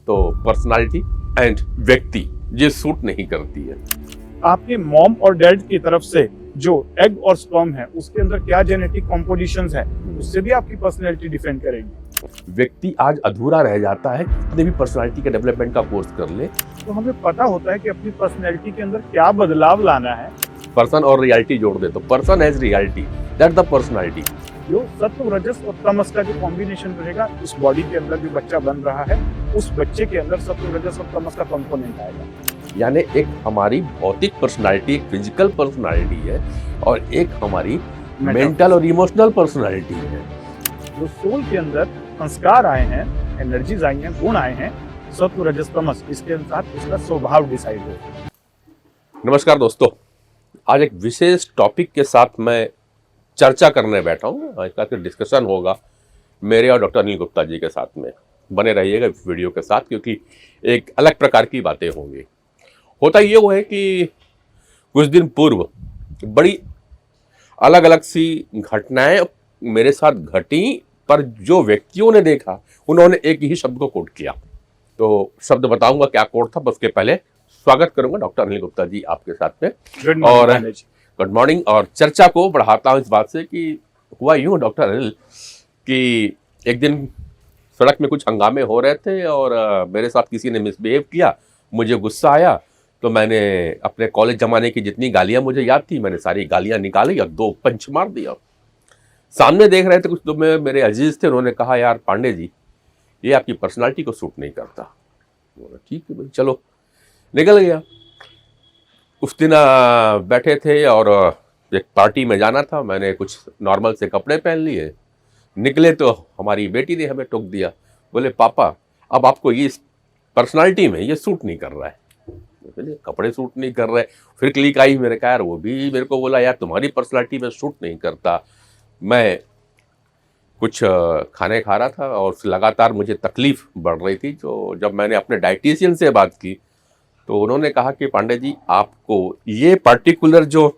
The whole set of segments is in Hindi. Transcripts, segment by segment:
तो पर्सनालिटी एंड व्यक्ति ये सूट नहीं करती है। आपके मॉम और डैड की तरफ से जो एग और स्पर्म है उसके अंदर क्या जेनेटिक कॉम्पोजिशंस है, उससे भी आपकी पर्सनैलिटी डिफाइन करेगी। व्यक्ति आज अधूरा रह जाता है, कितने भी पर्सनालिटी के डेवलपमेंट का कोर्स कर ले तो हमें पता होता है कि अपनी पर्सनैलिटी के अंदर क्या बदलाव लाना है। पर्सन और रियलिटी जोड़ दे तो person as reality, that the personality. जो सत्व रजस और तमस का जो कॉम्बिनेशन रहेगा उस बॉडी के अंदर जो बच्चा बन रहा है, उस बच्चे के अंदर सत्व रजस और तमस का कंपोनेंट आएगा। यानी एक हमारी भौतिक पर्सनालिटी, एक फिजिकल पर्सनालिटी है और एक हमारी मेंटल और इमोशनल पर्सनालिटी है। जो सोल के अंदर संस्कार आए हैं, एनर्जीज आई हैं, गुण आए हैं, सत्व रजस तमस, इसके अनुसार इसका स्वभाव डिसाइड होगा। नमस्कार दोस्तों, आज एक विशेष टॉपिक के साथ मैं चर्चा करने बैठा हूँ। इसका डिस्कशन होगा मेरे और डॉक्टर अनिल गुप्ता जी के साथ में। बने रहिएगा इस वीडियो के साथ क्योंकि एक अलग प्रकार की बातें होंगी। होता ये वो है कि कुछ दिन पूर्व बड़ी अलग अलग सी घटनाएं मेरे साथ घटी, पर जो व्यक्तियों ने देखा उन्होंने एक ही शब्द को कोट किया। तो शब्द बताऊंगा क्या कोट था, पर उसके पहले स्वागत करूंगा डॉक्टर अनिल गुप्ता जी आपके साथ में। और गुड मॉर्निंग। और चर्चा को बढ़ाता हूं इस बात से कि हुआ यूं डॉक्टर अनिल कि एक दिन सड़क में कुछ हंगामे हो रहे थे और मेरे साथ किसी ने मिसबिहेव किया, मुझे गुस्सा आया, तो मैंने अपने कॉलेज जमाने की जितनी गालियां मुझे याद थी मैंने सारी गालियां निकाली और 2 पंच मार दिया। सामने देख रहे थे कुछ, तो मेरे अजीज थे, उन्होंने कहा यार पांडे जी ये आपकी पर्सनालिटी को सूट नहीं करता। ठीक है भाई, चलो निकल गया। उस दिन बैठे थे और एक पार्टी में जाना था, मैंने कुछ नॉर्मल से कपड़े पहन लिए, निकले तो हमारी बेटी ने हमें टोक दिया, बोले पापा अब आपको ये पर्सनालिटी में ये सूट नहीं कर रहा है। कपड़े सूट नहीं कर रहे। फिर क्लिक आई, मेरे कहा यार वो भी मेरे को बोला यार तुम्हारी पर्सनालिटी में सूट नहीं करता। मैं कुछ खाने खा रहा था और लगातार मुझे तकलीफ बढ़ रही थी। तो जब मैंने अपने डाइटिशियन से बात की तो उन्होंने कहा कि पांडे जी आपको ये पर्टिकुलर जो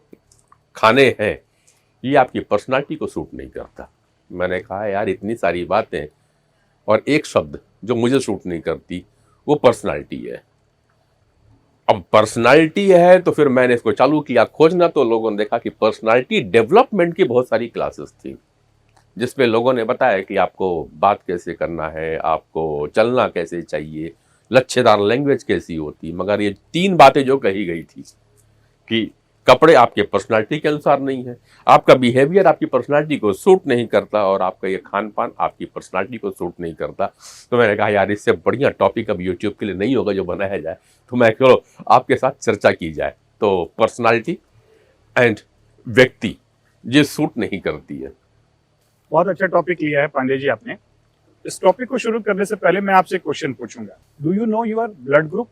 खाने हैं ये आपकी पर्सनालिटी को सूट नहीं करता। मैंने कहा यार इतनी सारी बातें और एक शब्द जो मुझे सूट नहीं करती वो पर्सनालिटी है। अब पर्सनालिटी है तो फिर मैंने इसको चालू किया खोजना, तो लोगों ने देखा कि पर्सनालिटी डेवलपमेंट की बहुत सारी क्लासेस थी जिसपे लोगों ने बताया कि आपको बात कैसे करना है, आपको चलना कैसे चाहिए, लच्छेदार लैंग्वेज कैसी होती। मगर ये 3 बातें जो कही गई थी कि कपड़े आपके पर्सनालिटी के अनुसार नहीं है, आपका बिहेवियर आपकी पर्सनालिटी को सूट नहीं करता और आपका ये खान पान आपकी पर्सनालिटी को सूट नहीं करता। तो मैंने कहा यार इससे बढ़िया टॉपिक अब यूट्यूब के लिए नहीं होगा जो बनाया जाए, तो मैं चलो आपके साथ चर्चा की जाए। तो पर्सनालिटी एंड व्यक्ति ये सूट नहीं करती है। बहुत अच्छा टॉपिक लिया है पांडे जी आपने। इस टॉपिक को शुरू करने से पहले मैं आपसे क्वेश्चन पूछूंगा, do you know your blood group?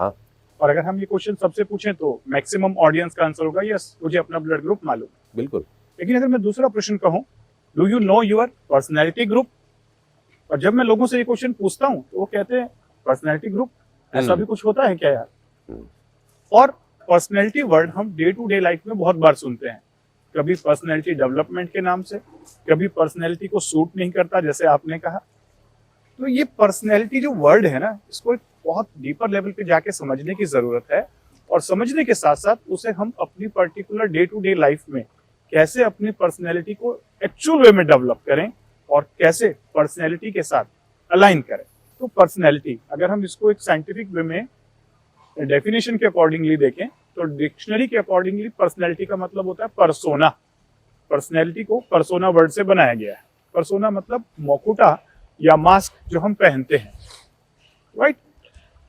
हाँ। और अगर हम ये क्वेश्चन सबसे पूछें तो मैक्सिमम ऑडियंस का आंसर होगा यस, मुझे अपना ब्लड ग्रुप मालूम। बिल्कुल। लेकिन अगर मैं दूसरा प्रश्न कहूं, do you know your personality group? और जब मैं लोगों से ये क्वेश्चन पूछता हूं तो वो कहते हैं पर्सनैलिटी ग्रुप, ऐसा भी कुछ होता है क्या यार? और पर्सनैलिटी वर्ड हम डे टू डे लाइफ में बहुत बार सुनते हैं, कभी पर्सनैलिटी डेवलपमेंट के नाम से, कभी पर्सनैलिटी को सूट नहीं करता जैसे आपने कहा। तो ये पर्सनैलिटी जो वर्ड है ना, इसको एक बहुत डीपर लेवल पे जाके समझने की जरूरत है और समझने के साथ साथ उसे हम अपनी particular day to day life में कैसे अपनी पर्सनैलिटी को एक्चुअल वे में डेवलप करें और कैसे पर्सनैलिटी के साथ अलाइन करें। तो पर्सनैलिटी अगर हम इसको एक साइंटिफिक वे में डेफिनेशन के अकॉर्डिंगली देखें तो डिक्शनरी के अकॉर्डिंगली पर्सनैलिटी का मतलब होता है परसोना। पर्सनैलिटी को परसोना वर्ड से बनाया गया है। परसोना मतलब मुकुटा या मास्क जो हम पहनते हैं, राइट?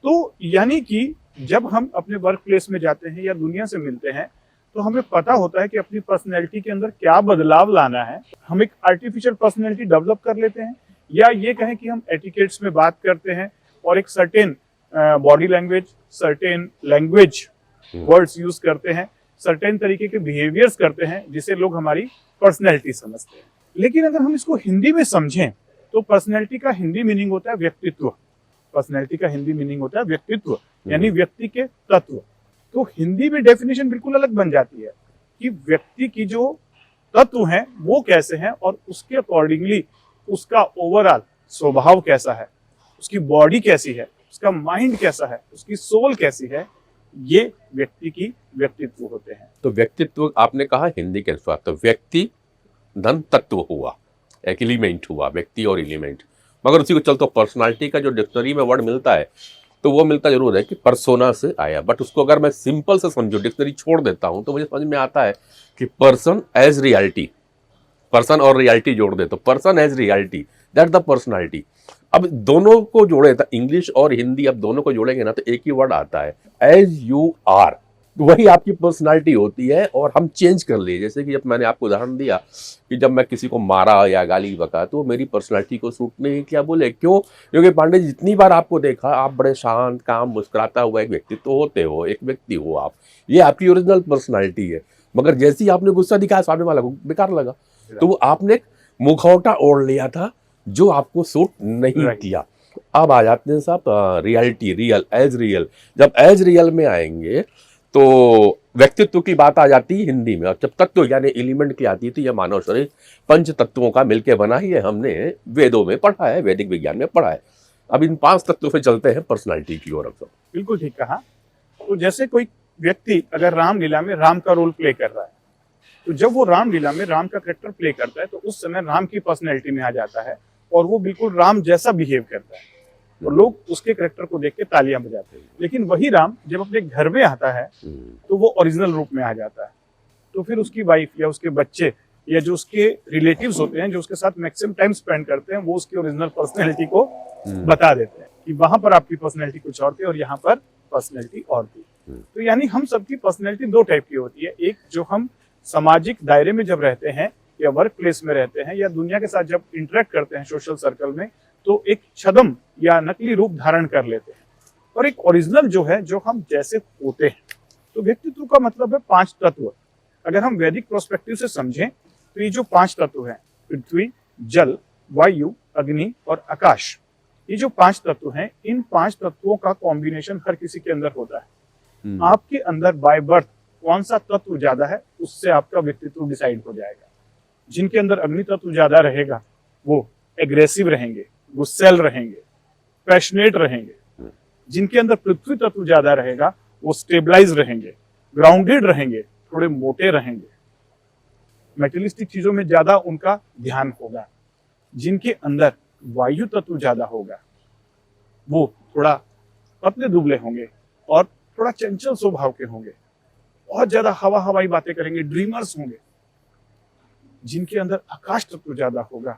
तो यानी कि जब हम अपने वर्क प्लेस में जाते हैं या दुनिया से मिलते हैं तो हमें पता होता है कि अपनी पर्सनैलिटी के अंदर क्या बदलाव लाना है। हम एक आर्टिफिशियल पर्सनैलिटी डेवलप कर लेते हैं, या ये कहें कि हम एटिकेट्स में बात करते हैं और एक certain body language, certain language words use करते हैं, सर्टेन तरीके के बिहेवियर्स करते हैं जिसे लोग हमारी पर्सनैलिटी समझते हैं। लेकिन अगर हम इसको हिंदी में समझें तो पर्सनैलिटी का हिंदी मीनिंग होता है व्यक्तित्व। पर्सनैलिटी का हिंदी मीनिंग होता है व्यक्तित्व, यानी व्यक्ति के तत्व। तो हिंदी में डेफिनेशन बिल्कुल अलग बन जाती है कि व्यक्ति की जो तत्व हैं वो कैसे हैं और उसके अकॉर्डिंगली उसका ओवरऑल स्वभाव कैसा है, उसकी बॉडी कैसी है, उसका माइंड कैसा है, उसकी सोल कैसी है, ये व्यक्ति की व्यक्तित्व होते हैं। तो व्यक्तित्व आपने कहा हिंदी के अनुसार, तो व्यक्ति धन तत्व हुआ, एक एलिमेंट हुआ, व्यक्ति और एलिमेंट। मगर उसी को चलते पर्सनालिटी का जो डिक्शनरी में वर्ड मिलता है तो वो मिलता जरूर है कि पर्सोना से आया, बट उसको अगर मैं सिंपल से समझू, डिक्शनरी छोड़ देता हूं तो मुझे समझ में आता है कि पर्सन एज रियलिटी, पर्सन और रियलिटी जोड़ दे तो person as reality, that the personality. अब दोनों को जोड़े था, इंग्लिश और हिंदी, अब दोनों को जोड़ेंगे ना तो एक ही वर्ड आता है, एज यू आर। वही आपकी पर्सनालिटी होती है और हम चेंज कर लिए। जैसे कि जब मैंने आपको उदाहरण दिया कि जब मैं किसी को मारा या गाली बका तो मेरी पर्सनालिटी को सूट नहीं किया। बोले क्यों? क्योंकि पांडे जी जितनी बार आपको देखा, आप बड़े शांत, काम, मुस्कुराता हुआ एक व्यक्तित्व तो होते हो, एक व्यक्ति हो आप, ये आपकी ओरिजिनल पर्सनालिटी है। मगर जैसे ही आपने गुस्सा दिखाया सामने वाला को बेकार लगा, तो वो आपने एक मुखौटा ओढ़ लिया था जो आपको सूट नहीं किया। अब आ जाते हैं साहब रियलिटी, रियल, एज रियल। जब एज रियल में आएंगे तो व्यक्तित्व की बात आ जाती है हिंदी में, और जब तत्व यानी एलिमेंट की आती है तो यह मानव शरीर पंच तत्वों का मिलकर बना ही है। हमने वेदों में पढ़ा है, वैदिक विज्ञान में पढ़ा है। अब इन 5 तत्वों से चलते हैं पर्सनालिटी की ओर। बिल्कुल ठीक कहा। तो जैसे कोई व्यक्ति अगर रामलीला में राम का रोल प्ले कर रहा है, तो जब वो रामलीला में राम का कैरेक्टर प्ले करता है तो उस समय राम की पर्सनैलिटी में आ जाता है और वो बिल्कुल राम जैसा बिहेव करता है और लोग उसके कैरेक्टर को देख के तालियां बजाते हैं। लेकिन वही राम जब अपने घर में आता है तो वो ओरिजिनल रूप में आ जाता है। तो फिर उसकी वाइफ या उसके बच्चे या जो उसके रिलेटिव्स होते हैं, जो उसके साथ मैक्सिमम टाइम स्पेंड करते हैं, वो उसकी ओरिजिनल पर्सनैलिटी को बता देते हैं कि वहां पर आपकी पर्सनैलिटी कुछ और थी और यहाँ पर पर्सनैलिटी और थी। तो यानी हम सबकी पर्सनैलिटी 2 टाइप की होती है। एक जो हम सामाजिक दायरे में जब रहते हैं या वर्क प्लेस में रहते हैं या दुनिया के साथ जब इंटरेक्ट करते हैं सोशल सर्कल में, तो एक छद्म या नकली रूप धारण कर लेते हैं। और एक ओरिजिनल जो है, जो हम जैसे होते हैं। तो व्यक्तित्व का मतलब है 5 तत्व। अगर हम वैदिक प्रोस्पेक्टिव से समझें तो ये जो 5 तत्व हैं, पृथ्वी, जल, वायु, अग्नि और आकाश, ये जो 5 तत्व हैं, इन 5 तत्वों का कॉम्बिनेशन हर किसी के अंदर होता है। आपके अंदर बाय बर्थ कौन सा तत्व ज्यादा है, उससे आपका व्यक्तित्व डिसाइड हो जाएगा। जिनके अंदर अग्नि तत्व ज्यादा रहेगा वो एग्रेसिव रहेंगे, गुस्सैल रहेंगे, पैशनेट रहेंगे। जिनके अंदर पृथ्वी तत्व ज्यादा रहेगा वो स्टेबलाइज रहेंगे, ग्राउंडेड रहेंगे, थोड़े मोटे रहेंगे, मेटेरियलिस्टिक चीजों में ज्यादा उनका ध्यान होगा। जिनके अंदर वायु तत्व ज्यादा होगा वो थोड़ा पतले दुबले होंगे और थोड़ा चंचल स्वभाव के होंगे, बहुत ज्यादा हवाई बातें करेंगे, ड्रीमर्स होंगे। जिनके अंदर आकाश तत्व ज्यादा होगा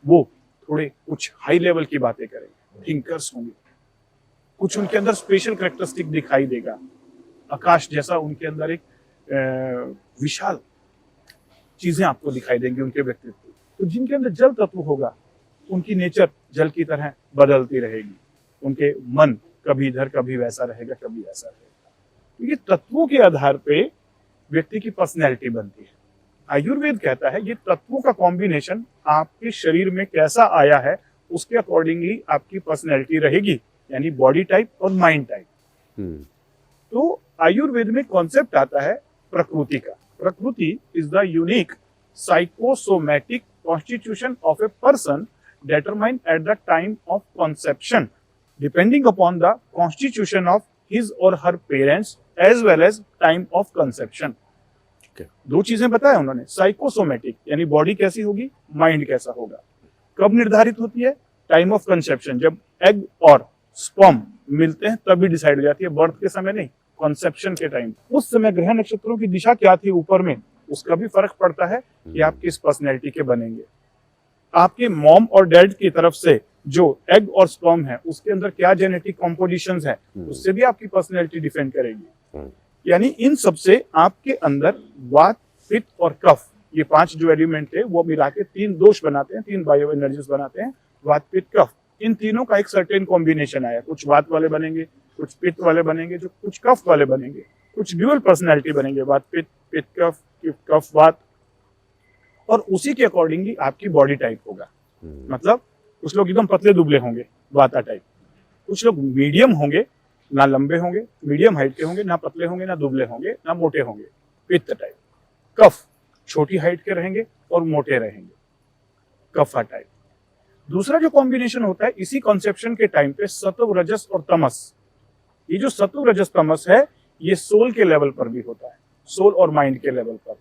वो थोड़े कुछ हाई लेवल की बातें करेंगे, थिंकर्स होंगे। कुछ उनके अंदर स्पेशल कैरेक्टरिस्टिक दिखाई देगा, आकाश जैसा उनके अंदर एक विशाल चीजें आपको दिखाई देंगी उनके व्यक्तित्व। तो जिनके अंदर जल तत्व होगा उनकी नेचर जल की तरह बदलती रहेगी। उनके मन कभी इधर कभी वैसा रहेगा, कभी ऐसा रहेगा। तो ये तत्वों के आधार पे व्यक्ति की पर्सनैलिटी बनती है। आयुर्वेद कहता है ये तत्वों का कॉम्बिनेशन आपके शरीर में कैसा आया है उसके अकॉर्डिंगली आपकी पर्सनैलिटी रहेगी, यानी बॉडी टाइप और माइंड टाइप। तो आयुर्वेद में कॉन्सेप्ट आता है प्रकृति का। प्रकृति is the unique psychosomatic constitution of a person determined at the time of conception depending upon the constitution of his or her parents as well as time of conception। दो चीजें बताया उन्होंने, साइकोसोमैटिक यानी बॉडी कैसी होगी, माइंड कैसा होगा। कब निर्धारित होती है? टाइम ऑफ कंसेप्शन, जब एग और स्पर्म मिलते हैं तभी डिसाइड हो जाती है, बर्थ के समय नहीं, कंसेप्शन के टाइम। उस समय ग्रह नक्षत्रों की दिशा क्या थी ऊपर में, उसका भी फर्क पड़ता है कि आप किस पर्सनैलिटी के बनेंगे। आपके मॉम और डैड की तरफ से जो एग और स्पर्म है उसके अंदर क्या जेनेटिक कॉम्पोजिशंस है, उससे भी आपकी पर्सनैलिटी डिफाइन करेगी। यानी इन सब से आपके अंदर वात, पित्त और कफ, ये 5 जो एलिमेंट है वो मिला के 3 दोष बनाते हैं, 3 बायो एनर्जीज बनाते हैं, वात, पित्त, कफ। इन तीनों का एक सर्टेन कॉम्बिनेशन आया, कुछ वात वाले बनेंगे, कुछ पित्त वाले बनेंगे, जो कुछ कफ वाले बनेंगे, कुछ ड्यूअल पर्सनैलिटी बनेंगे, वात पित्त, पित्त कफ, कफ वात। और उसी के अकॉर्डिंगली आपकी बॉडी टाइप होगा। मतलब कुछ लोग एकदम पतले दुबले होंगे, वाता टाइप। कुछ लोग मीडियम होंगे, ना लंबे होंगे, मीडियम हाइट के होंगे, ना पतले होंगे, ना दुबले होंगे, ना मोटे होंगे, पित्त टाइप। कफ छोटी हाइट के रहेंगे और मोटे रहेंगे, कफा टाइप। दूसरा जो कॉम्बिनेशन होता है इसी कॉन्सेप्शन के टाइम पे सत्व रजस और तमस, ये जो सत्व रजस तमस है ये सोल के लेवल पर भी होता है, सोल और माइंड के लेवल पर,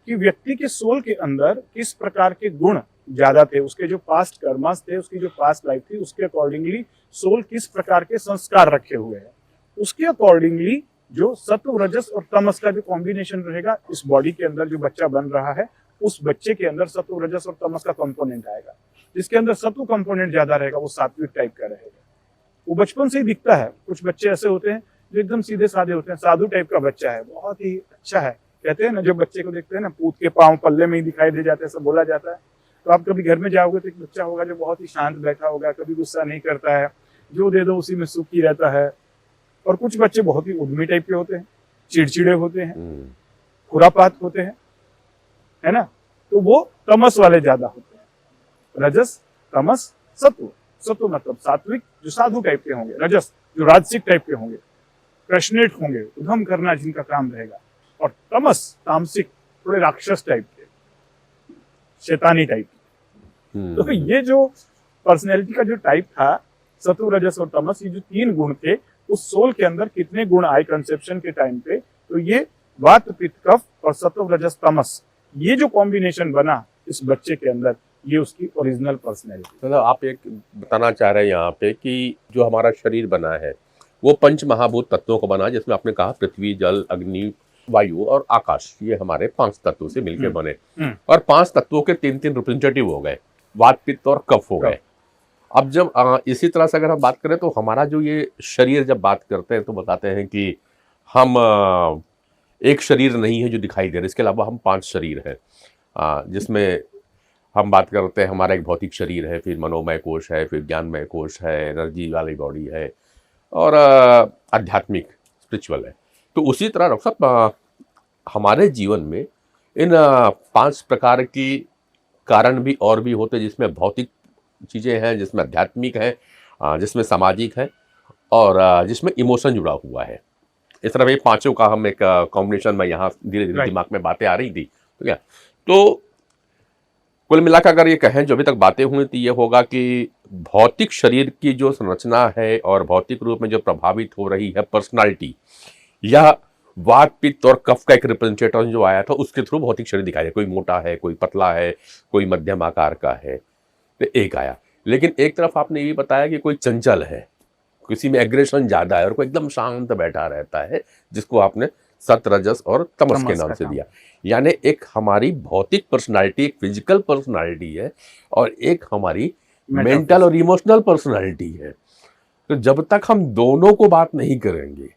कि व्यक्ति के सोल के अंदर किस प्रकार के गुण ज्यादा थे, उसके जो पास्ट कर्मास थे, उसकी जो पास्ट लाइफ थी, उसके अकॉर्डिंगली सोल किस प्रकार के संस्कार रखे हुए हैं, उसके अकॉर्डिंगली जो सत्व रजस और तमस का जो कॉम्बिनेशन रहेगा इस बॉडी के अंदर जो बच्चा बन रहा है उस बच्चे के अंदर सत्व रजस और तमस का कंपोनेंट आएगा। जिसके अंदर सत्व कंपोनेंट ज्यादा रहेगा वो सात्विक टाइप का रहेगा। वो बचपन से ही दिखता है। कुछ बच्चे ऐसे होते हैं जो एकदम सीधे साधे होते हैं, साधु टाइप का बच्चा है, बहुत ही अच्छा है। कहते हैं ना, जो बच्चे को देखते हैं ना, पूत के पांव पल्ले में ही दिखाई दे जाते हैं, सब बोला जाता है। तो आप कभी घर में जाओगे तो एक बच्चा होगा जो बहुत ही शांत बैठा होगा, कभी गुस्सा नहीं करता है, जो दे दो उसी में सुखी रहता है। और कुछ बच्चे बहुत ही उद्यमी टाइप के होते हैं, चिड़चिड़े होते हैं, खुरापात होते हैं, है ना, तो वो तमस वाले ज्यादा होते हैं। रजस, तमस, सत्व। सत्व मतलब सात्विक जो साधु टाइप के होंगे, रजस जो राजसिक टाइप के होंगे, पैशनेट होंगे, उद्यम करना जिनका काम रहेगा, और तमस तामसिक, थोड़े राक्षस टाइप के, शैतानी टाइप के। तो ये जो पर्सनैलिटी का जो टाइप था, सत्व, रजस और तमस, ये जो तीन गुण थे, उस सोल के अंदर कितने गुण आए कंसेप्शन के टाइम पे, तो ये वात पित्त कफ और सत्व रजस तमस, ये जो कॉम्बिनेशन बना इस बच्चे के अंदर, ये उसकी ओरिजिनल पर्सनैलिटी। मतलब आप एक बताना चाह रहे हैं यहाँ पे कि जो हमारा शरीर बना है वो पंच महाभूत तत्वों को बना, जिसमें आपने कहा पृथ्वी, जल, अग्नि, वायु और आकाश, ये हमारे 5 तत्वों से मिलकर बने। और 5 तत्वों के 3-3 रिप्रेजेंटेटिव हो गए, वात पित्त और कफ हो गए। अब जब इसी तरह से अगर हम बात करें तो हमारा जो ये शरीर, जब बात करते हैं तो बताते हैं कि हम एक शरीर नहीं है जो दिखाई दे रहा है, इसके अलावा हम 5 शरीर हैं, जिसमें हम बात करते हैं हमारा एक भौतिक शरीर है, फिर मनोमय कोश है, फिर ज्ञानमय कोश है, एनर्जी वाली बॉडी है, और आध्यात्मिक स्पिरिचुअल है। तो उसी तरह डॉक्टर साहब हमारे जीवन में इन 5 प्रकार की कारण भी और भी होते हैं, जिसमें भौतिक चीज़ें हैं, जिसमें आध्यात्मिक है, जिसमें सामाजिक है, और जिसमें इमोशन जुड़ा हुआ है। इस तरह ये पांचों का हम एक कॉम्बिनेशन में यहाँ धीरे धीरे दिमाग में बातें आ रही थी, ठीक है। तो कुल मिलाकर अगर ये कहें, जो अभी तक बातें हुई थी, ये होगा कि भौतिक शरीर की जो संरचना है और भौतिक रूप में जो प्रभावित हो रही है पर्सनालिटी, यह वात पित्त और कफ का एक रिप्रेजेंटेटिव जो आया था उसके थ्रू भौतिक शरीर दिखाई दिया। कोई मोटा है, कोई पतला है, कोई मध्यम आकार का है, तो एक आया। लेकिन एक तरफ आपने ये भी बताया कि कोई चंचल है, किसी में एग्रेशन ज्यादा है, और कोई एकदम शांत बैठा रहता है, जिसको आपने सत्व, रजस और तमस के नाम से दिया। यानी एक हमारी भौतिक पर्सनालिटी, एक फिजिकल पर्सनालिटी है, और एक हमारी मेंटल और इमोशनल पर्सनालिटी है। तो जब तक हम दोनों को बात नहीं करेंगे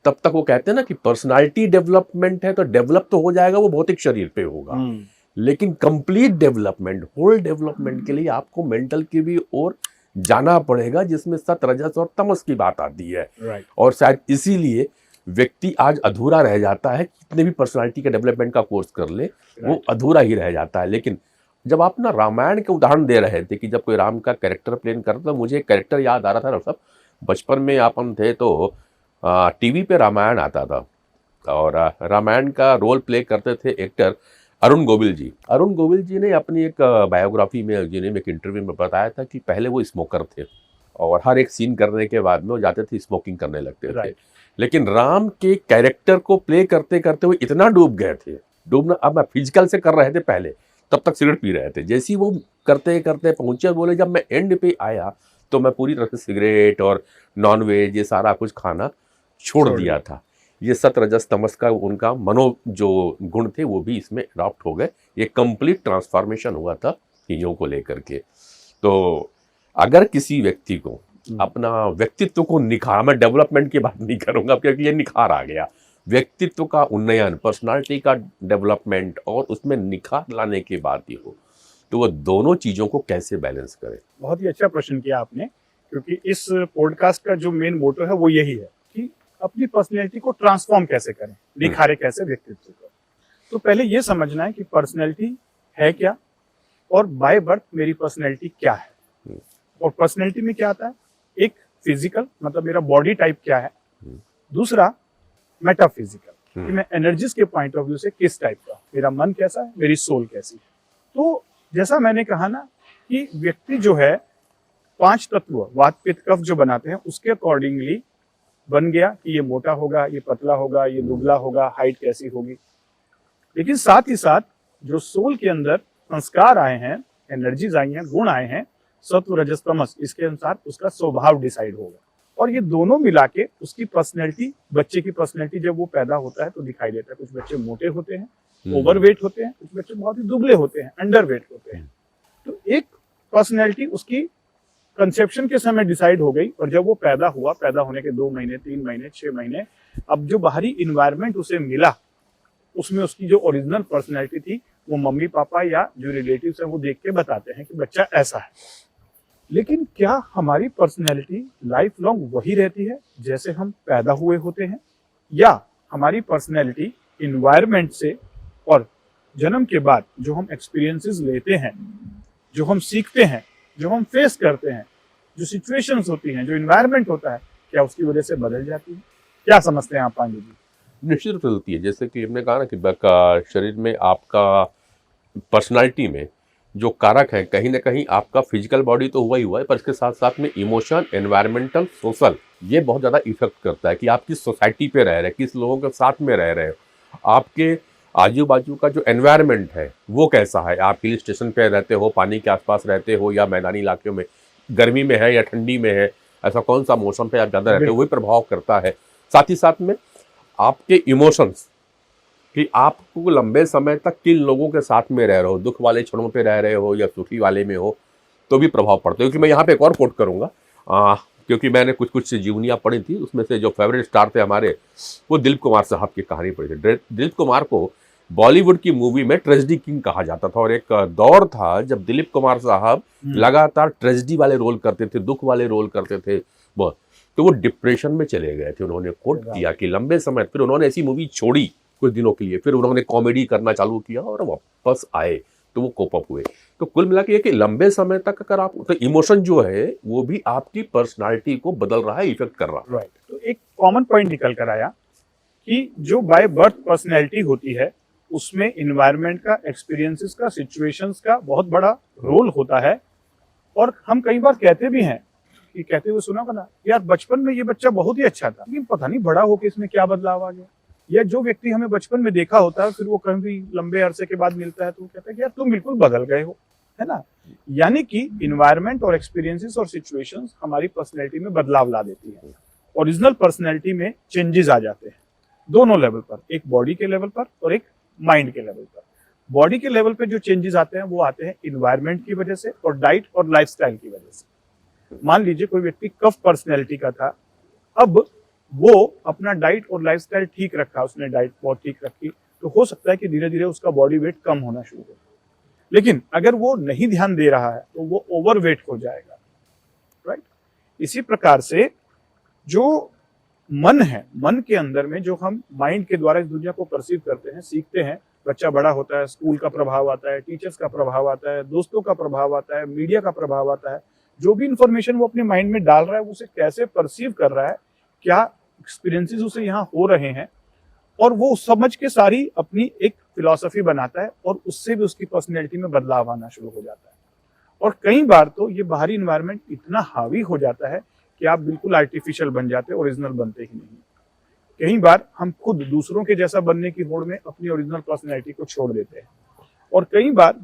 तब तक वो कहते हैं ना कि पर्सनालिटी डेवलपमेंट है, तो डेवलप तो हो जाएगा, वो भौतिक शरीर पे होगा, लेकिन कंप्लीट डेवलपमेंट, होल डेवलपमेंट के लिए आपको मेंटल की भी ओर जाना पड़ेगा, जिसमें सत्व, रजस और तमस की बात आती है। और शायद इसीलिए व्यक्ति आज अधूरा रह जाता है, कितने भी पर्सनालिटी के डेवलपमेंट का कोर्स कर ले, वो अधूरा ही रह जाता है। लेकिन जब आप ना रामायण के उदाहरण दे रहे थे कि जब कोई राम का कैरेक्टर प्ले करता, तो मुझे एक कैरेक्टर याद आ रहा था डॉक्टर साहब। बचपन में अपन थे तो टीवी पे रामायण आता था, और रामायण का रोल प्ले करते थे एक्टर अरुण गोविल जी। अरुण गोविल जी ने अपनी एक बायोग्राफी में, जिन्हें एक इंटरव्यू में बताया था कि पहले वो स्मोकर थे, और हर एक सीन करने के बाद में वो जाते थे स्मोकिंग करने लगते थे। लेकिन राम के कैरेक्टर को प्ले करते करते वो इतना डूब गए थे, डूबना अब फिजिकल से कर रहे थे पहले, तब तक सिगरेट पी रहे थे। जैसे ही वो करते करते पहुंचे, बोले जब मैं एंड पे आया तो मैं पूरी तरह से सिगरेट और नॉनवेज ये सारा कुछ खाना छोड़ दिया था। ये सत्व, रजस, तमस का उनका मनो जो गुण थे वो भी इसमें अडॉप्ट हो गए। ये कंप्लीट ट्रांसफॉर्मेशन हुआ था चीज़ों को लेकर के। तो अगर किसी व्यक्ति को अपना व्यक्तित्व को निखार, मैं डेवलपमेंट की बात नहीं करूंगा क्योंकि ये निखार आ गया, व्यक्तित्व का उन्नयन, पर्सनालिटी का डेवलपमेंट और उसमें निखार लाने की बात ही हो, तो वो दोनों चीज़ों को कैसे बैलेंस करें? बहुत ही अच्छा प्रश्न किया आपने, क्योंकि इस पॉडकास्ट का जो मेन मोटो है वो यही है कि अपनी पर्सनैलिटी को ट्रांसफॉर्म कैसे करें, निखारे कैसे व्यक्तित्व को। तो पहले ये समझना है कि पर्सनैलिटी है क्या, और बाय बर्थ मेरी पर्सनैलिटी क्या है। और पर्सनैलिटी में क्या आता है, एक फिजिकल मतलब मेरा बॉडी टाइप क्या है, दूसरा मेटाफिजिकल कि मैं एनर्जीज के पॉइंट ऑफ व्यू से किस टाइप का, मेरा मन कैसा है, मेरी सोल कैसी है। तो जैसा मैंने कहा ना कि व्यक्ति जो है 5 तत्व वात पित्त कफ जो बनाते हैं उसके अकॉर्डिंगली बन गया कि ये मोटा होगा, ये पतला होगा, ये दुबला होगा, हाइट कैसी होगी। लेकिन साथ ही साथ जो सोल के अंदर संस्कार आए हैं, एनर्जीज आई हैं, गुण आए हैं, सत्व रजस तमस, इसके अनुसार उसका स्वभाव डिसाइड होगा। और ये दोनों मिला के उसकी पर्सनैलिटी, बच्चे की पर्सनैलिटी जब वो पैदा होता है तो दिखाई देता है। कुछ बच्चे मोटे होते हैं, ओवरवेट होते हैं, कुछ बच्चे बहुत ही दुबले होते हैं, अंडरवेट होते हैं। तो एक पर्सनैलिटी उसकी कंसेप्शन के समय डिसाइड हो गई, और जब वो पैदा हुआ, पैदा होने के 2 महीने, 3 महीने, 6 महीने, अब जो बाहरी इन्वायरमेंट उसे मिला उसमें उसकी जो ओरिजिनल पर्सनैलिटी थी वो मम्मी पापा या जो रिलेटिव्स हैं वो देख के बताते हैं कि बच्चा ऐसा है। लेकिन क्या हमारी पर्सनैलिटी लाइफ लॉन्ग वही रहती है जैसे हम पैदा हुए होते हैं, या हमारी पर्सनैलिटी इन्वायरमेंट से और जन्म के बाद जो हम एक्सपीरियंसेस लेते हैं, जो हम सीखते हैं, जो हम फेस करते हैं, जो सिचुएशंस होती हैं, जो इन्वायरमेंट होता है, क्या उसकी वजह से बदल जाती है? क्या समझते हैं आप पांडे जी? निश्चित रूप से बदलती है। जैसे कि हमने कहा ना कि शरीर में आपका पर्सनालिटी में जो कारक है, कहीं ना कहीं आपका फिजिकल बॉडी तो हुआ ही हुआ है, पर इसके साथ साथ में इमोशन, एनवायरमेंटल, सोशल, ये बहुत ज़्यादा इफेक्ट करता है कि आप किस सोसाइटी पे रह रहे हैं, किस लोगों के साथ में रह रहे हो, आपके आजू बाजू का जो एनवायरनमेंट है वो कैसा है। आप हिल स्टेशन पे रहते हो, पानी के आसपास रहते हो, या मैदानी इलाकों में, गर्मी में है या ठंडी में है, ऐसा कौन सा मौसम पे आप ज़्यादा रहते हो, वही प्रभाव करता है। साथ ही साथ में आपके इमोशंस, कि आपको लंबे समय तक किन लोगों के साथ में रह रहे हो, दुख वाले क्षणों पे रह रहे हो या सुखी वाले में हो, तो भी प्रभाव पड़ता है। क्योंकि मैं यहाँ पे एक और कोट करूँगा, क्योंकि मैंने कुछ जीवनियाँ पढ़ी थी, उसमें से जो फेवरेट स्टार थे हमारे, वो दिलीप कुमार साहब की कहानी पढ़ी थी। दिलीप कुमार को बॉलीवुड की मूवी में ट्रेजेडी किंग कहा जाता था, और एक दौर था जब दिलीप कुमार साहब लगातार ट्रेजेडी वाले रोल करते थे, दुख वाले रोल करते थे बहुत, तो वो डिप्रेशन में चले गए थे। उन्होंने कोट किया कि लंबे समय, फिर उन्होंने ऐसी मूवी छोड़ी कुछ दिनों के लिए, फिर उन्होंने कॉमेडी करना चालू किया और वापस आए तो वो कोप अप हुए। तो कुल मिला के ये कि लंबे समय तक अगर आप, तो इमोशन जो है वो भी आपकी पर्सनालिटी को बदल रहा है, इफेक्ट कर रहा है। राइट। तो एक कॉमन पॉइंट निकल कर आया कि जो बाय बर्थ पर्सनैलिटी होती है उसमें इन्वायरमेंट का, एक्सपीरियंसेस का, सिचुएशंस का बहुत बड़ा रोल होता है। और हम कई बार कहते भी हैं कि, कहते हुए सुना ना, यार बचपन में ये बच्चा बहुत ही अच्छा था, लेकिन पता नहीं बड़ा होकर इसमें क्या बदलाव आ गया। या जो व्यक्ति हमें बचपन में देखा होता है, फिर वो कभी लंबे अरसे के बाद मिलता है तो वो कहता है कि यार तुम बिल्कुल बदल गए हो, है ना। यानी कि इन्वायरमेंट और एक्सपीरियंसेस और सिचुएशंस हमारी पर्सनैलिटी में बदलाव ला देती है। ओरिजिनल पर्सनैलिटी में चेंजेस आ जाते हैं दोनों लेवल पर, एक बॉडी के लेवल पर और एक माइंड के लेवल पर। बॉडी के लेवल पे जो चेंजेस आते हैं वो आते हैं इन्वायरमेंट की वजह से और डाइट और लाइफस्टाइल की वजह से। मान लीजिए कोई व्यक्ति कफ पर्सनैलिटी का था, अब वो अपना डाइट और लाइफस्टाइल ठीक रखा, उसने डाइट बहुत ठीक रखी, तो हो सकता है कि धीरे धीरे उसका बॉडी वेट कम होना शुरू हो। लेकिन अगर वो नहीं ध्यान दे रहा है तो वो ओवरवेट हो जाएगा, राइट। इसी प्रकार से जो मन है, मन के अंदर में जो हम माइंड के द्वारा इस दुनिया को परसीव करते हैं, सीखते हैं, बच्चा बड़ा होता है, स्कूल का प्रभाव आता है, टीचर्स का प्रभाव आता है, दोस्तों का प्रभाव आता है, मीडिया का प्रभाव आता है। जो भी इंफॉर्मेशन वो अपने माइंड में डाल रहा है, उसे कैसे परसीव कर रहा है, क्या एक्सपीरियंसेस उसे यहाँ हो रहे हैं, और वो समझ के सारी अपनी एक फिलॉसफी बनाता है, और उससे भी उसकी पर्सनैलिटी में बदलाव आना शुरू हो जाता है। और कई बार तो ये बाहरी इन्वायरमेंट इतना हावी हो जाता है कि आप बिल्कुल आर्टिफिशियल बन जाते हैं, ओरिजिनल बनते ही नहीं। कई बार हम खुद दूसरों के जैसा बनने की होड़ में अपनी ओरिजिनल पर्सनैलिटी को छोड़ देते हैं, और कई बार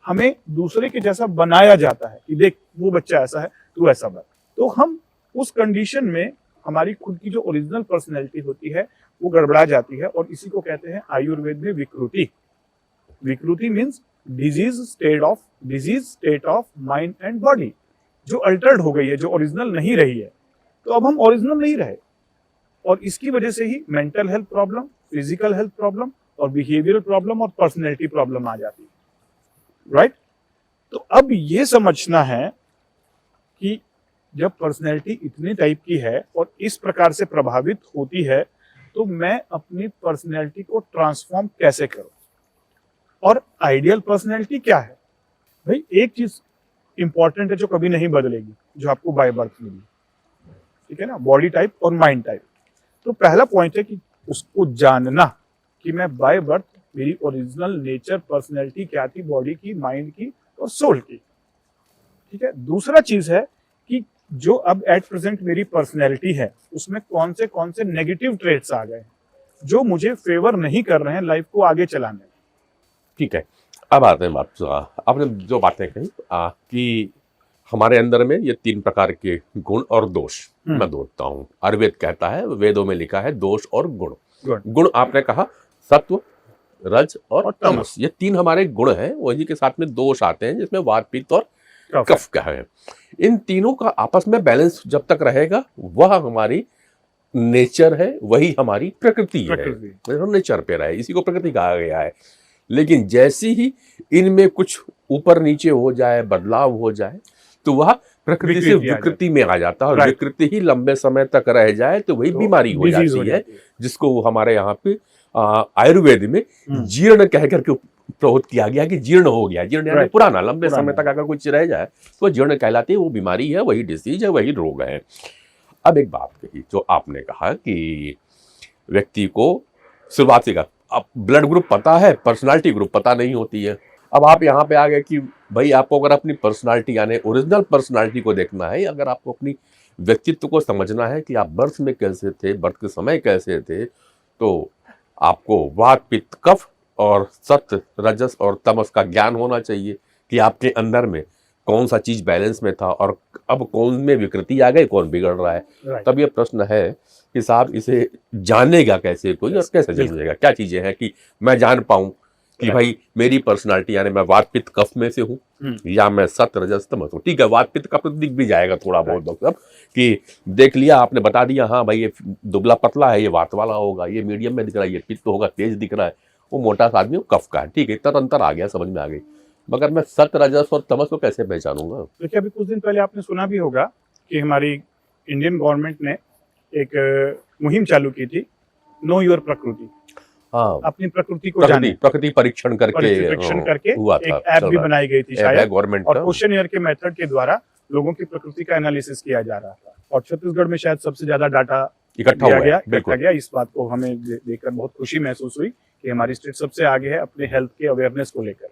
हमें दूसरे के जैसा बनाया जाता है कि देख वो बच्चा ऐसा है, तू ऐसा बन। तो हम उस कंडीशन में हमारी खुद की जो ओरिजिनल पर्सनैलिटी होती है वो गड़बड़ा जाती है, और इसी को कहते हैं आयुर्वेद में विकृति। विकृति means disease state of mind and body, जो अल्टर्ड हो गई है, जो ओरिजिनल नहीं रही है। तो अब हम ओरिजिनल नहीं रहे, और इसकी वजह से ही mental health problem, physical health problem और बिहेवियरल प्रॉब्लम और पर्सनैलिटी प्रॉब्लम आ जाती है, राइट। तो अब ये समझना है कि जब पर्सनैलिटी इतने टाइप की है और इस प्रकार से प्रभावित होती है, तो मैं अपनी पर्सनैलिटी को ट्रांसफॉर्म कैसे करूं, और आइडियल पर्सनैलिटी क्या है। भाई एक चीज इंपॉर्टेंट है जो कभी नहीं बदलेगी, जो आपको बाय बर्थ मिली, ठीक है ना, बॉडी टाइप और माइंड टाइप। तो पहला पॉइंट है कि उसको जानना कि मैं बाय बर्थ मेरी ओरिजिनल नेचर पर्सनैलिटी क्या थी, बॉडी की, माइंड की और सोल की, ठीक है। दूसरा चीज है जो अब एट प्रेजेंट मेरी पर्सनैलिटी है उसमें कौन से नेगेटिव ट्रेट्स आ गए हैं जो मुझे फेवर नहीं कर रहे हैं लाइफ को आगे चलाने में। ठीक है, अब आते हैं आपने जो बातें कही कि हमारे अंदर में ये 3 प्रकार के गुण और दोष मैं देखता हूँ। आयुर्वेद कहता है, वेदों में लिखा है दोष और गुण। गुण आपने कहा सत्व, रज और तमस, ये 3 हमारे गुण हैं। वही के साथ में दोष आते हैं जिसमें वात, पित्त और कफ का है। इन तीनों का आपस में बैलेंस जब तक रहेगा वह हमारी नेचर है, वही हमारी प्रकृति है। नेचर पे रहे, इसी को प्रकृति कहा गया है। लेकिन जैसे ही इनमें कुछ ऊपर नीचे हो जाए, बदलाव हो जाए, तो वह प्रकृति से विकृति में आ जाता है। और विकृति ही लंबे समय तक रह जाए तो वही बीमारी हो जाती है, जिसको हमारे यहाँ पे आयुर्वेद में जीर्ण कह करके प्रयोग किया गया कि जीर्ण हो गया। जीर्ण यानी पुराना, लंबे समय तक अगर कुछ रह जाए तो जीर्ण कहलाती है, वो बीमारी है, वही डिसीज है, वही रोग है। अब एक बात कही जो आपने कहा कि व्यक्ति को शुरुआत से का अब ब्लड ग्रुप पता है, पर्सनालिटी ग्रुप पता नहीं होती है। अब आप यहाँ पे आ गए कि भाई आपको अगर अपनी पर्सनालिटी यानी ओरिजिनल पर्सनालिटी को देखना है, अगर आपको अपनी व्यक्तित्व को समझना है कि आप बर्थ में कैसे थे, बर्थ के समय कैसे थे, तो आपको वात, पित्त, कफ और सत्व, रजस और तमस का ज्ञान होना चाहिए कि आपके अंदर में कौन सा चीज बैलेंस में था और अब कौन में विकृति आ गई, कौन बिगड़ रहा है। तब ये प्रश्न है कि साहब इसे जानेगा कैसे कोई और कैसे जानेगा, क्या चीजें हैं कि मैं जान पाऊं कि भाई मेरी पर्सनालिटी यानी मैं वात, पित्त, कफ में से हूँ या मैं सत्व, रजस, तमस हूँ। ठीक है, वात, पित्त, कफ दिख भी जाएगा थोड़ा बहुत डॉक्टर साहब कि देख लिया आपने, बता दिया हाँ भाई ये दुबला पतला है, ये वात वाला होगा, ये मीडियम में दिख रहा है, ये पित्त होगा, तेज दिख रहा है, वो मोटा सा आदमी कफ का है। ठीक है, इतना अंतर आ गया, समझ में आ गई। मगर मैं सत्व, रजस और तमस को कैसे पहचानूंगा? देखिए, अभी कुछ दिन पहले आपने सुना भी होगा कि हमारी इंडियन गवर्नमेंट ने एक मुहिम चालू की थी, नो योर प्रकृति। हाँ, अपनी प्रकृति को जाने, प्रकृति परीक्षण करके हुआ था, एक ऐप भी बनाई गई थी शायद गवर्नमेंट, और क्वेश्चनएयर के मेथड के द्वारा लोगों की प्रकृति का एनालिसिस किया जा रहा था। और छत्तीसगढ़ में शायद सबसे ज्यादा डाटा इकट्ठा गया। इस बात को हमें देखकर बहुत खुशी महसूस हुई कि हमारी स्टेट सबसे आगे है अपने हेल्थ के अवेयरनेस को लेकर।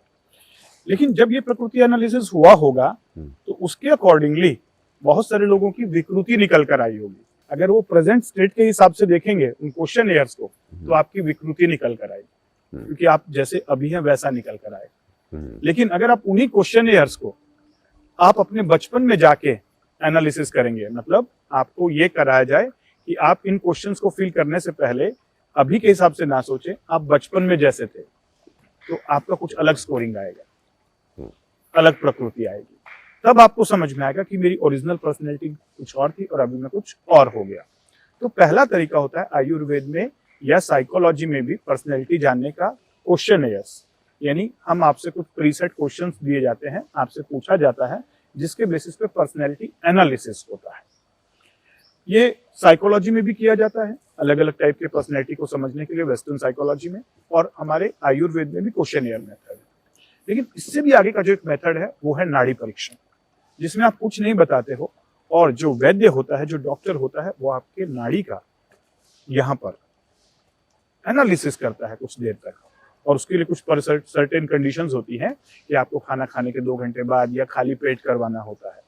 लेकिन जब ये प्रकृति एनालिसिस हुआ होगा तो उसके अकॉर्डिंगली बहुत सारे लोगों की विकृति निकल कर आई होगी। अगर वो प्रेजेंट स्टेट के हिसाब से देखेंगे उन क्वेश्चन एयर्स को, तो आपकी विकृति निकल कर आएगी, क्योंकि आप जैसे अभी हैं वैसा निकल कर आएगा। लेकिन अगर आप उन्हीं क्वेश्चन एयर्स को आप अपने बचपन में जाके एनालिसिस करेंगे, मतलब आपको ये कराया जाए कि आप इन क्वेश्चंस को फिल करने से पहले अभी के हिसाब से ना सोचें, आप बचपन में जैसे थे, तो आपका कुछ अलग स्कोरिंग आएगा, अलग प्रकृति आएगी। तब आपको समझ में आएगा कि मेरी ओरिजिनल पर्सनैलिटी कुछ और थी और अभी मैं कुछ और हो गया। तो पहला तरीका होता है आयुर्वेद में या साइकोलॉजी में भी पर्सनैलिटी जानने का क्वेश्चन एयर्स, यानी हम आपसे कुछ प्रीसेट क्वेश्चंस दिए जाते हैं, आपसे पूछा जाता है, जिसके बेसिस पे पर्सनैलिटी एनालिसिस होता है। ये साइकोलॉजी में भी किया जाता है, अलग अलग टाइप के पर्सनैलिटी को समझने के लिए वेस्टर्न साइकोलॉजी में, और हमारे आयुर्वेद में भी क्वेश्चन एयर मेथड है। लेकिन इससे भी आगे का जो एक मेथड है वो है नाड़ी परीक्षण, जिसमें आप कुछ नहीं बताते हो और जो वैद्य होता है, जो डॉक्टर होता है, वो आपके नाड़ी का यहाँ पर एनालिसिस करता है कुछ देर तक। और उसके लिए कुछ सर्टेन कंडीशंस होती हैं कि आपको खाना खाने के 2 घंटे बाद या खाली पेट करवाना होता है,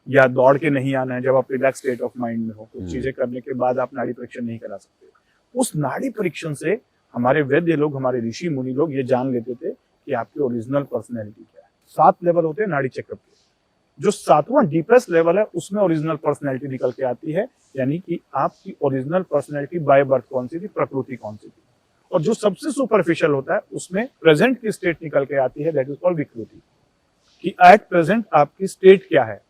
या दौड़ के नहीं आना है, जब आप रिलैक्स स्टेट ऑफ माइंड में हो। कुछ चीजें करने के बाद आप नाड़ी परीक्षण नहीं करा सकते। उस नाड़ी परीक्षण से हमारे वैद्य लोग, हमारे ऋषि मुनि लोग ये जान लेते थे कि आपकी ओरिजिनल पर्सनैलिटी क्या है। 7 लेवल होते हैं नाड़ी चेकअप के। जो 7वां डीपेस्ट लेवल है उसमें ओरिजिनल पर्सनैलिटी निकल के आती है, यानी कि आपकी ओरिजिनल पर्सनैलिटी बाय बर्थ कौन सी थी, प्रकृति कौन सी थी। और जो सबसे सुपरफिशियल होता है उसमें प्रेजेंट की स्टेट निकल के आती है, दैट इज कॉल्ड विकृति, कि एट प्रेजेंट आपकी स्टेट क्या है।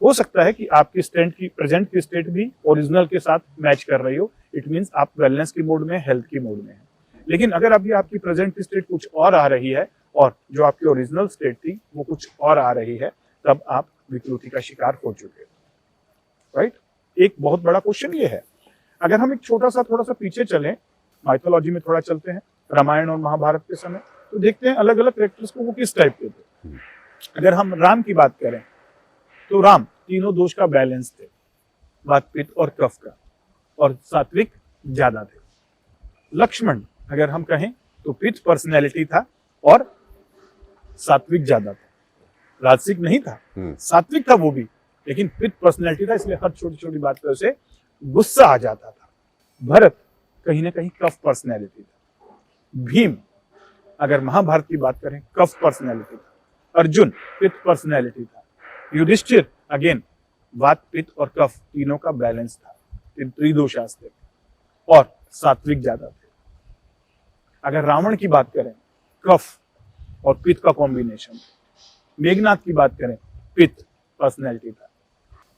हो सकता है कि आपकी स्टेट की प्रेजेंट की स्टेट भी ओरिजिनल के साथ मैच कर रही हो, इट मींस आप वेलनेस की मोड में, हेल्थ की मोड में है। लेकिन अगर अभी आपकी प्रेजेंट की स्टेट कुछ और आ रही है और जो आपकी ओरिजिनल स्टेट थी वो कुछ और आ रही है, तब आप विकृति का शिकार हो चुके हो। राइट? एक बहुत बड़ा क्वेश्चन ये है। अगर हम एक थोड़ा सा पीछे चलें, माइथोलॉजी में थोड़ा चलते हैं, रामायण और महाभारत के समय, तो देखते हैं अलग अलग कैरेक्टर्स को वो किस टाइप के थे। अगर हम राम की बात करें तो राम तीनों दोष का बैलेंस थे, वात, पित्त और कफ का, और सात्विक ज्यादा थे। लक्ष्मण अगर हम कहें तो पित्त पर्सनैलिटी था और सात्विक ज्यादा था, राजसिक नहीं था, सात्विक था वो भी, लेकिन पित्त पर्सनैलिटी था, इसलिए हर छोटी छोटी बात पर उसे गुस्सा आ जाता था। भरत कहीं ना कहीं कफ पर्सनैलिटी था। भीम, अगर महाभारत की बात करें, कफ पर्सनैलिटी था। अर्जुन पित्त पर्सनैलिटी था। युधिष्ठिर अगेन वात, पित्त और कफ तीनों का बैलेंस था, त्रिदोषास थे और सात्विक ज्यादा थे। अगर रावण की बात करें, कफ और पित्त का कॉम्बिनेशन। मेघनाथ की बात करें, पित्त पर्सनैलिटी था।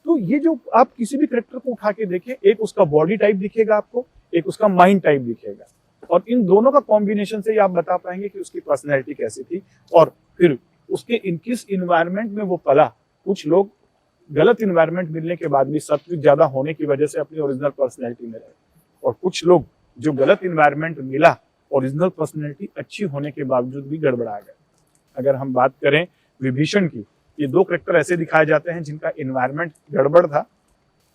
तो ये जो आप किसी भी करेक्टर को उठा के देखें, एक उसका बॉडी टाइप दिखेगा आपको, एक उसका माइंड टाइप दिखेगा, और इन दोनों का कॉम्बिनेशन से ही आप बता पाएंगे कि उसकी पर्सनैलिटी कैसी थी और फिर उसके इन किस इन्वायरमेंट में वो पला। कुछ लोग गलत इन्वायरमेंट मिलने के बाद भी सात्विक ज्यादा होने की वजह से अपनी ओरिजिनल पर्सनैलिटी में रहे, और कुछ लोग जो गलत इन्वायरमेंट मिला, ओरिजिनल पर्सनैलिटी अच्छी होने के बावजूद भी गड़बड़ा गए। अगर हम बात करें विभीषण की, ये दो करेक्टर ऐसे दिखाए जाते हैं जिनका इन्वायरमेंट गड़बड़ था,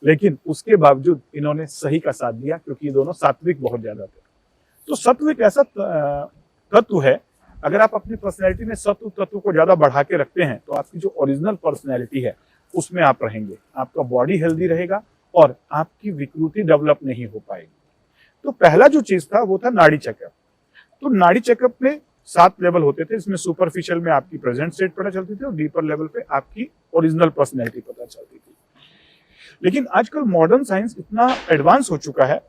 लेकिन उसके बावजूद इन्होंने सही का साथ दिया, क्योंकि ये दोनों सात्विक बहुत ज्यादा थे। तो सत्व एक ऐसा तत्व है, अगर आप अपनी पर्सनैलिटी में सत्व तत्व को ज्यादा बढ़ा के रखते हैं तो आपकी जो ओरिजिनल पर्सनैलिटी है उसमें आप रहेंगे, आपका बॉडी हेल्दी रहेगा और आपकी विकृति डेवलप नहीं हो पाएगी। तो पहला जो चीज था वो था नाड़ी चेकअप। तो नाड़ी चेकअप में 7 लेवल होते थे, इसमें सुपरफिशियल में आपकी प्रेजेंट स्टेट पता चलती थी और डीपर लेवल पे आपकी ओरिजिनल पर्सनैलिटी पता चलती थी। लेकिन आजकल मॉडर्न साइंस इतना एडवांस हो चुका है,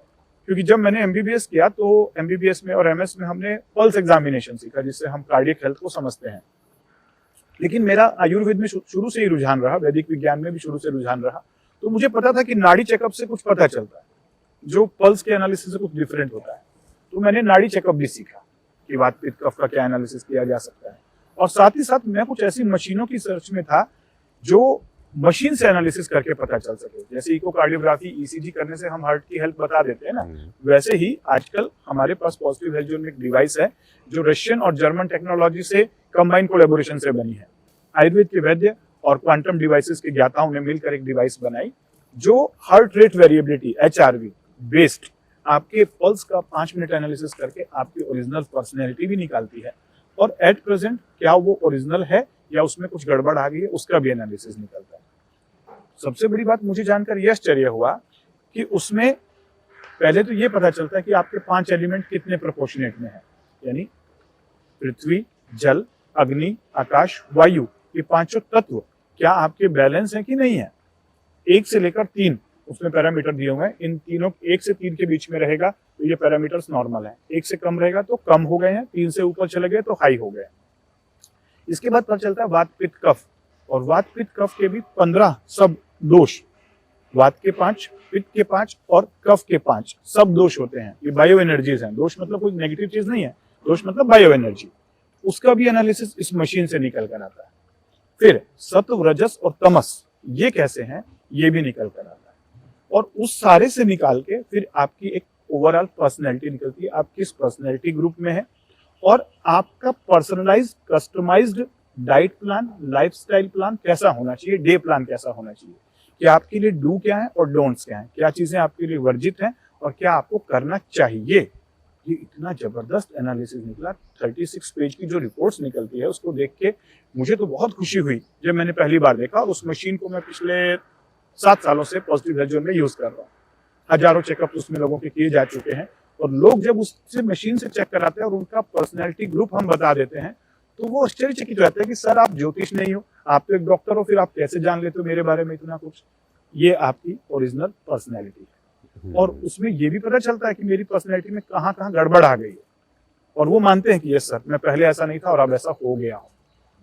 क्योंकि जब मैंने एमबीबीएस किया तो एमबीबीएस में और एमएस में हमने पल्स एग्जामिनेशन सीखा, जिससे हम कार्डियक हेल्थ को समझते हैं। लेकिन मेरा आयुर्वेद में शुरू से ही रुझान रहा, वैदिक विज्ञान में भी शुरू से रुझान रहा, तो मुझे पता था कि नाड़ी चेकअप से कुछ पता चलता है, जो पल्स के एनालिसिस से कुछ डिफरेंट होता है। तो मैंने नाड़ी चेकअप भी सीखा कि वात पित्त कफ का क्या एनालिसिस किया जा सकता है, और साथ ही साथ मैं कुछ ऐसी मशीनों की सर्च में था जो मशीन से एनालिसिस करके पता चल सके। जैसे इकोकार्डियोग्राफी, ईसीजी करने से हम हार्ट की हेल्थ बता देते हैं ना, वैसे ही आजकल हमारे पास पॉजिटिव हेल्थ जोन में एक डिवाइस है जो रशियन और जर्मन टेक्नोलॉजी से कंबाइन कोलैबोरेशन से बनी है। आयुर्वेद के वैद्य और क्वांटम डिवाइसेस के ज्ञाताओं ने मिलकर एक डिवाइस बनाई जो heart rate variability HRV based आपके पल्स का 5 मिनट एनालिसिस करके आपकी ओरिजिनल पर्सनैलिटी भी निकालती है, और एट प्रेजेंट क्या वो ओरिजिनल है या उसमें कुछ गड़बड़ आ गई है उसका भी एनालिसिस निकलता है। सबसे बड़ी बात मुझे जानकर यह आश्चर्य हुआ कि उसमें पहले तो ये पता चलता है कि आपके 5 एलिमेंट कितने प्रोपोर्शनेट में है, यानी पृथ्वी, जल, अग्नि, आकाश, वायु, ये 5 तत्व क्या आपके बैलेंस है कि नहीं है। 1 से लेकर 3 उसमें पैरामीटर दिए हुए हैं, इन तीनों 1 से 3 के बीच में रहेगा तो ये पैरामीटर्स नॉर्मल है, 1 से कम रहेगा तो कम हो गए हैं, 3 से ऊपर चले गए तो हाई हो गए। इसके बाद पता चलता है वात पित्त कफ, और वात पित्त कफ के भी 15 सब दोष, वात के 5, पित्त के 5 और कफ के 5 सब दोष होते हैं। ये बायो एनर्जीज हैं। दोष मतलब कोई नेगेटिव चीज नहीं है, दोष मतलब बायो एनर्जी। उसका भी एनालिसिस इस मशीन से निकल कर आता है। फिर सत्व, रजस और तमस ये कैसे हैं ये भी निकल कर आता है, और उस सारे से निकाल के फिर आपकी एक ओवरऑल पर्सनैलिटी निकलती है, आप किस पर्सनैलिटी ग्रुप में है, और आपका personalised customised diet plan, lifestyle plan कैसा होना चाहिए, डे प्लान कैसा होना चाहिए, कि आपके लिए डू क्या है और डोंट्स क्या है, क्या चीजें आपके लिए वर्जित हैं और क्या आपको करना चाहिए। ये इतना जबरदस्त एनालिसिस निकला। 36 पेज की जो रिपोर्ट्स निकलती है उसको देख के मुझे तो बहुत खुशी हुई जब मैंने पहली बार देखा, और उस मशीन को मैं पिछले 7 सालों से पॉजिटिव हेल्थ जोन में यूज कर रहा हूँ। हजारों चेकअप उसमें लोगों के किए जा चुके हैं, और लोग जब उससे मशीन से चेक कराते हैं और उनका पर्सनैलिटी ग्रुप हम बता देते हैं तो वो आश्चर्यचकित रहते हैं कि सर आप ज्योतिष नहीं हो, आप तो एक डॉक्टर हो, फिर आप कैसे जान लेते हो मेरे बारे में इतना कुछ। ये आपकी ओरिजिनल पर्सनैलिटी है, और उसमें ये भी पता चलता है कि मेरी पर्सनैलिटी में कहाँ कहाँ गड़बड़ आ गई है, और वो मानते हैं कि यस सर मैं पहले ऐसा नहीं था और अब ऐसा हो गया हूँ।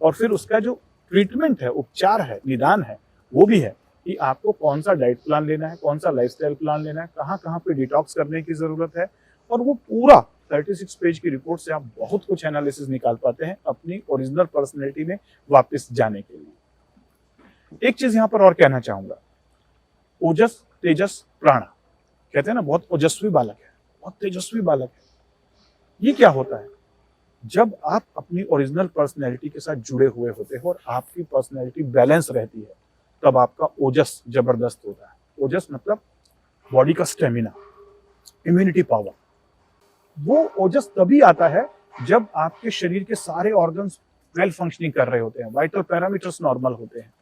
और फिर उसका जो ट्रीटमेंट है, उपचार है, निदान है, वो भी है कि आपको कौन सा डाइट प्लान लेना है, कौन सा लाइफस्टाइल प्लान लेना है, कहाँ कहाँ पे डिटॉक्स करने की जरूरत है, और वो पूरा 36 पेज की रिपोर्ट से आप बहुत कुछ एनालिसिस निकाल पाते हैं अपनी ओरिजिनल पर्सनैलिटी में वापस जाने के लिए। एक चीज यहाँ पर और कहना चाहूंगा, ओजस, तेजस, प्राणा, कहते हैं ना बहुत ओजस्वी बालक है, बहुत तेजस्वी बालक है। ये क्या होता है? जब आप अपनी ओरिजिनल पर्सनैलिटी के साथ जुड़े हुए होते हो और आपकी पर्सनैलिटी बैलेंस रहती है, तब आपका ओजस जबरदस्त होता है। ओजस मतलब बॉडी का स्टेमिना, इम्यूनिटी पावर। वो ओजस तभी आता है जब आपके शरीर के सारे ऑर्गन्स वेल फंक्शनिंग कर रहे होते हैं, वाइटल पैरामीटर्स नॉर्मल होते हैं,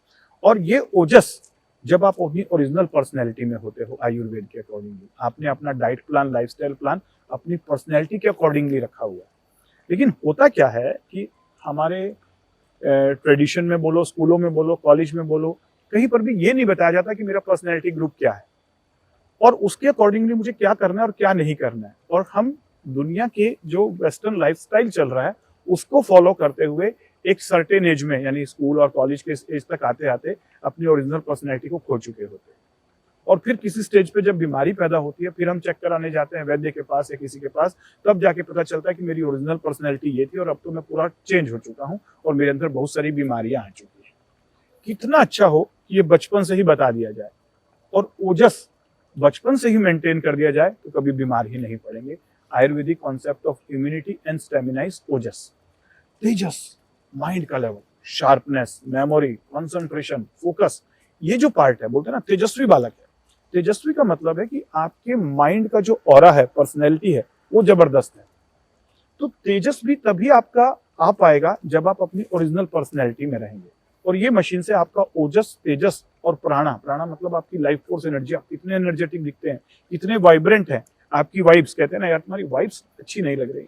और ये ओजस जब आप अपनी ओरिजिनल पर्सनैलिटी में होते हो आयुर्वेद के अकॉर्डिंगली, आपने अपना डाइट प्लान, लाइफस्टाइल प्लान अपनी पर्सनैलिटी के अकॉर्डिंगली रखा हुआ है। लेकिन होता क्या है कि हमारे ट्रेडिशन में बोलो, स्कूलों में बोलो, कॉलेज में बोलो, कहीं पर भी ये नहीं बताया जाता कि मेरा पर्सनैलिटी ग्रुप क्या है और उसके अकॉर्डिंगली मुझे क्या करना है और क्या नहीं करना है। और हम दुनिया के जो वेस्टर्न लाइफस्टाइल चल रहा है उसको फॉलो करते हुए एक सर्टेन एज में, यानी स्कूल और कॉलेज के एज तक आते आते अपनी ओरिजिनल पर्सनैलिटी को खो चुके होते हैं। और फिर किसी स्टेज पे जब बीमारी पैदा होती है, फिर हम चेक कराने जाते हैं वैद्य के पास या किसी के पास, तब जाके पता चलता है कि मेरी ओरिजिनल पर्सनैलिटी ये थी और अब तो मैं पूरा चेंज हो चुका हूँ और मेरे अंदर बहुत सारी बीमारियां आ चुकी हैं। कितना अच्छा हो कि ये बचपन से ही बता दिया जाए और ओजस बचपन से ही मेंटेन कर दिया जाए तो कभी बीमार ही नहीं पड़ेंगे। Ayurvedic concept of immunity and stamina is ओजस। तेजस, माइंड का level, sharpness, memory, concentration, focus, ये जो पार्ट है, बोलते हैं ना तेजस्वी बालक है। तेजस्वी का मतलब है कि आपके माइंड का जो ऑरा है, पर्सनैलिटी है, वो जबरदस्त है। तो तेजस भी तभी आपका आ पाएगा जब आप अपनी ओरिजिनल पर्सनैलिटी में रहेंगे। और ये मशीन से आपका ओजस, तेजस और प्राणा, प्राणा मतलब आपकी लाइफ फोर्स एनर्जी, आप कितने एनर्जेटिक दिखते हैं, कितने वाइब्रेंट हैं, आपकी वाइब्स, कहते हैं ना यार तुम्हारी वाइब्स अच्छी नहीं लग रही,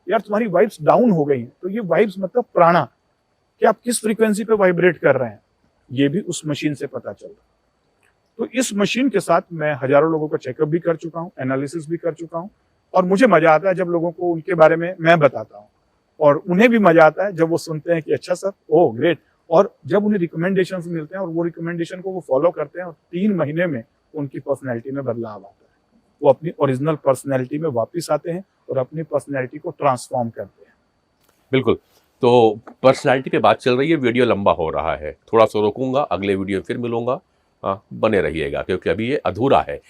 यार तुम्हारी वाइब्स डाउन हो गई हैं, तो ये वाइब्स मतलब प्राणा, कि आप किस फ्रीक्वेंसी पे वाइब्रेट कर रहे हैं, ये भी उस मशीन से पता चल रहा है। तो इस मशीन के साथ मैं हजारों लोगों का चेकअप भी कर चुका हूँ, एनालिसिस भी कर चुका हूँ, और मुझे मजा आता है जब लोगों को उनके बारे में मैं बताता हूँ, और उन्हें भी मजा आता है जब वो सुनते हैं कि अच्छा सर, ओह ग्रेट, और जब उन्हें रिकमेंडेशन मिलते हैं और वो रिकमेंडेशन को वो फॉलो करते हैं और 3 महीने में उनकी पर्सनैलिटी में बदलाव आता है, वो अपनी ओरिजिनल पर्सनैलिटी में वापस आते हैं और अपनी पर्सनैलिटी को ट्रांसफॉर्म करते हैं। बिल्कुल। तो पर्सनैलिटी पे बात चल रही है, वीडियो लंबा हो रहा है, थोड़ा सा रोकूंगा, अगले वीडियो फिर मिलूंगा। बने रहिएगा क्योंकि अभी ये अधूरा है,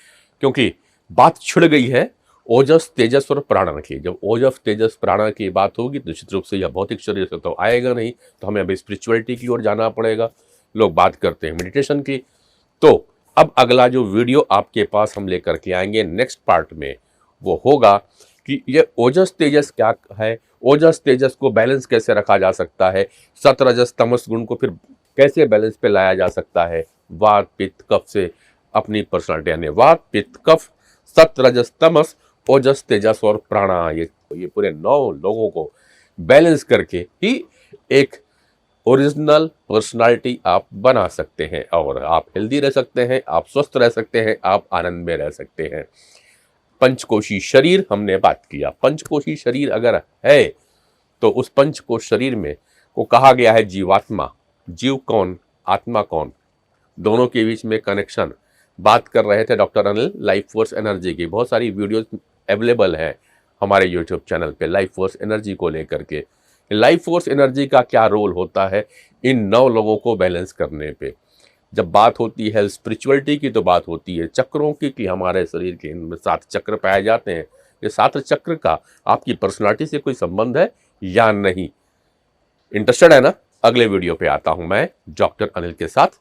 क्योंकि बात छिड़ गई है ओजस, तेजस और प्राणा की। जब ओजस, तेजस, प्राणा की बात होगी तो निश्चित रूप से यह भौतिक शरीर से तो आएगा नहीं, तो हमें अभी स्पिरिचुअलिटी की ओर जाना पड़ेगा। लोग बात करते हैं मेडिटेशन की। तो अब अगला जो वीडियो आपके पास हम लेकर के आएंगे नेक्स्ट पार्ट में, वो होगा कि ये ओजस तेजस क्या है, ओजस तेजस को बैलेंस कैसे रखा जा सकता है, सत रजस तमस गुण को फिर कैसे बैलेंस पे लाया जा सकता है, वात पित्त कफ से अपनी पर्सनालिटी, यानी वात पित्त कफ, सत रजस तमस, ओजस तेजस और प्राणा, ये पूरे 9 लोगों को बैलेंस करके ही एक ओरिजिनल पर्सनालिटी आप बना सकते हैं और आप हेल्दी रह सकते हैं, आप स्वस्थ रह सकते हैं, आप आनंद में रह सकते हैं। पंचकोशी शरीर हमने बात किया। पंचकोशी शरीर अगर है तो उस पंचकोश शरीर में को कहा गया है जीवात्मा। जीव कौन, आत्मा कौन, दोनों के बीच में कनेक्शन बात कर रहे थे doctor Anil. Life force energy की बहुत सारी वीडियोस अवेलेबल है हमारे यूट्यूब चैनल पे लाइफ फोर्स एनर्जी को लेकर के। लाइफ फोर्स एनर्जी का क्या रोल होता है इन 9 लोगों को बैलेंस करने पे। जब बात होती है स्पिरिचुअलिटी की तो बात होती है चक्रों की, कि हमारे शरीर के इनमें 7 चक्र पाए जाते हैं। ये 7 चक्र का आपकी पर्सनालिटी से कोई संबंध है या नहीं? इंटरेस्टेड है ना? अगले वीडियो पे आता हूं मैं डॉक्टर अनिल के साथ।